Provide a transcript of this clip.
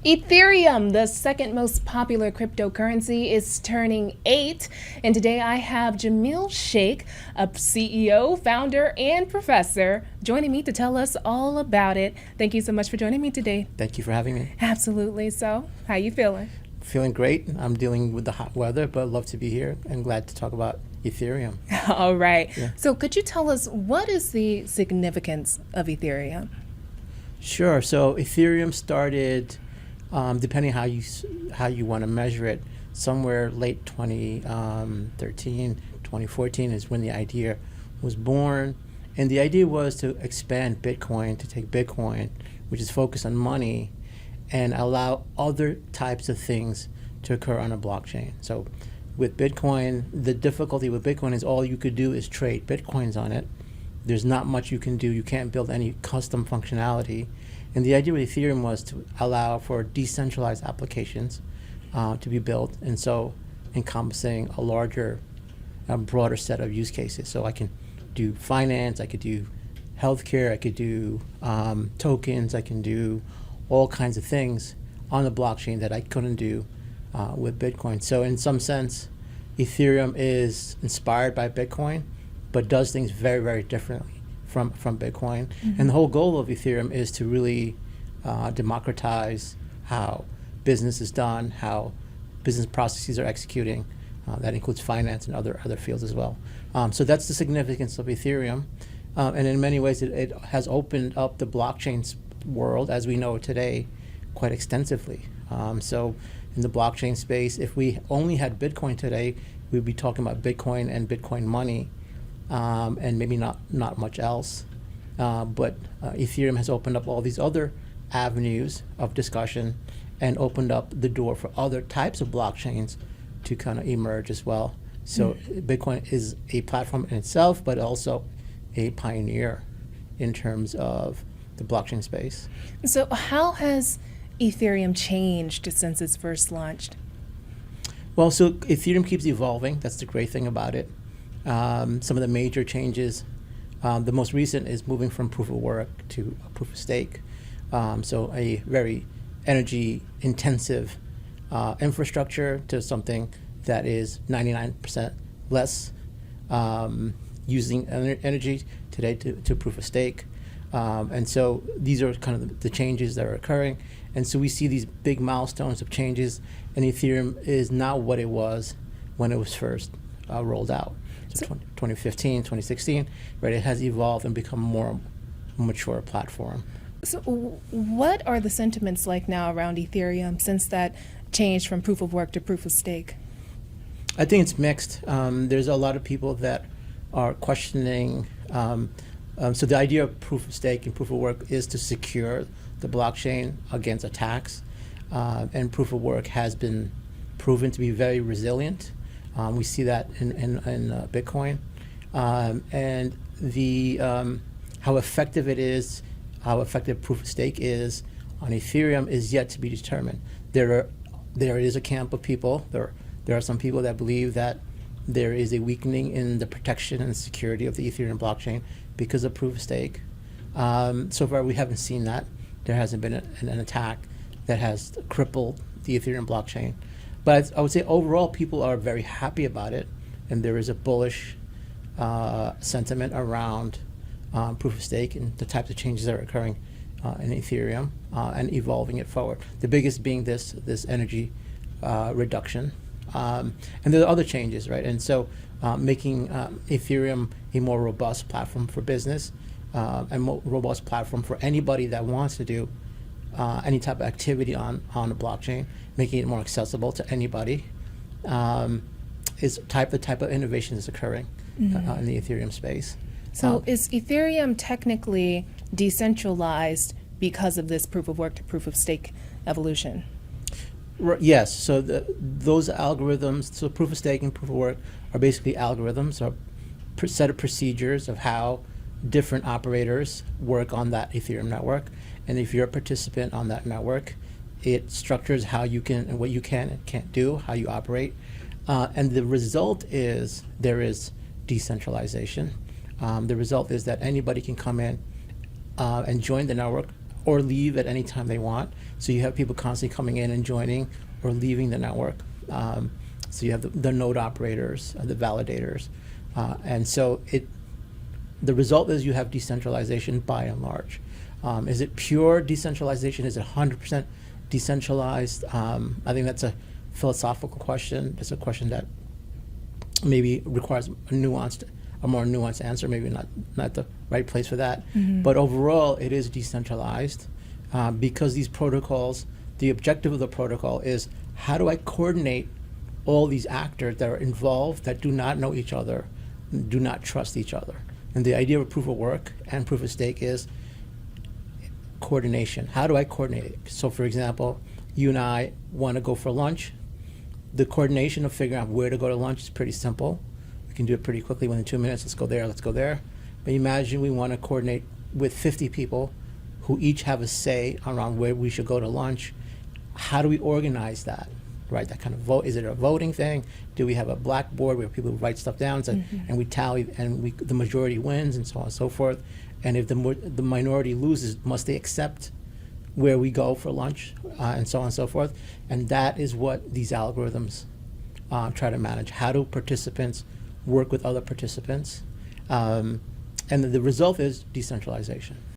Ethereum, the second most popular cryptocurrency, is turning 8. And today I have Jamiel Sheikh, a CEO, founder, and professor, joining me to tell us all about it. Thank you so much for joining me today. Thank you for having me. Absolutely. So, how you feeling? Feeling great. I'm dealing with the hot weather, but love to be here and glad to talk about Ethereum. All right. Yeah. So could you tell us what is the significance of Ethereum? Sure. So Ethereum started, depending how you want to measure it, somewhere late 2013, 2014 is when the idea was born. And the idea was to expand Bitcoin, to take Bitcoin, which is focused on money, and allow other types of things to occur on a blockchain. So with Bitcoin, the difficulty with Bitcoin is all you could do is trade Bitcoins on it. There's not much you can do. You can't build any custom functionality. And the idea with Ethereum was to allow for decentralized applications to be built, and so encompassing a larger, broader set of use cases. So I can do finance, I could do healthcare, I could do tokens, I can do all kinds of things on the blockchain that I couldn't do with Bitcoin. So in some sense, Ethereum is inspired by Bitcoin, but does things very, very differently from Bitcoin. Mm-hmm. And the whole goal of Ethereum is to really democratize how business is done, how business processes are executing. That includes finance and other fields as well. So that's the significance of Ethereum. And in many ways, it has opened up the blockchain world as we know it today quite extensively. So in the blockchain space, if we only had Bitcoin today, we'd be talking about Bitcoin and Bitcoin money, and maybe not much else. But Ethereum has opened up all these other avenues of discussion and opened up the door for other types of blockchains to kind of emerge as well. So Bitcoin is a platform in itself, but also a pioneer in terms of the blockchain space. So how has Ethereum changed since it's first launched? Well, so Ethereum keeps evolving. That's the great thing about it. Some of the major changes, the most recent is moving from proof of work to proof of stake. So a very energy intensive infrastructure to something that is 99% less using energy today to proof of stake. And so these are kind of the changes that are occurring. And so we see these big milestones of changes, and Ethereum is now what it was when it was first rolled out. So 2015, 2016, right? It has evolved and become a more mature platform. So what are the sentiments like now around Ethereum since that change from proof of work to proof of stake? I think it's mixed. There's a lot of people that are questioning. So the idea of proof of stake and proof of work is to secure the blockchain against attacks. And proof of work has been proven to be very resilient. We see that in Bitcoin. And the how effective it is, how effective proof of stake is on Ethereum is yet to be determined. There is a camp of people, there are some people that believe that there is a weakening in the protection and security of the Ethereum blockchain because of proof of stake. So far, we haven't seen that. There hasn't been an attack that has crippled the Ethereum blockchain. But I would say overall, people are very happy about it, and there is a bullish sentiment around proof of stake and the types of changes that are occurring in Ethereum and evolving it forward. The biggest being this energy reduction. And there are other changes, right? And so making Ethereum a more robust platform for business, and more robust platform for anybody that wants to do any type of activity on the blockchain, making it more accessible to anybody, is the type of innovation that's occurring in the Ethereum space. So is Ethereum technically decentralized because of this proof of work to proof of stake evolution? Yes, so those algorithms, so proof of stake and proof of work are basically algorithms, or set of procedures of how different operators work on that Ethereum network. And if you're a participant on that network, it structures how you can and what you can and can't do, how you operate. And the result is there is decentralization. The result is that anybody can come in and join the network or leave at any time they want. So you have people constantly coming in and joining or leaving the network. So you have the node operators, the validators. And so the result is you have decentralization by and large. Is it pure decentralization? Is it 100% decentralized? I think that's a philosophical question. It's a question that maybe requires a more nuanced answer, maybe not the right place for that. But overall, it is decentralized because these protocols, the objective of the protocol is how do I coordinate all these actors that are involved that do not know each other, do not trust each other. And the idea of proof of work and proof of stake is coordination. How do I coordinate it? So for example, you and I want to go for lunch. The coordination of figuring out where to go to lunch is pretty simple. We can do it pretty quickly within 2 minutes. Let's go there, let's go there. But imagine we want to coordinate with 50 people who each have a say around where we should go to lunch. How do we organize that? Right, that kind of vote. Is it a voting thing? Do we have a blackboard where people write stuff down and we tally and the majority wins and so on and so forth? And if the minority loses, must they accept where we go for lunch and so on and so forth? And that is what these algorithms try to manage. How do participants work with other participants? And the result is decentralization.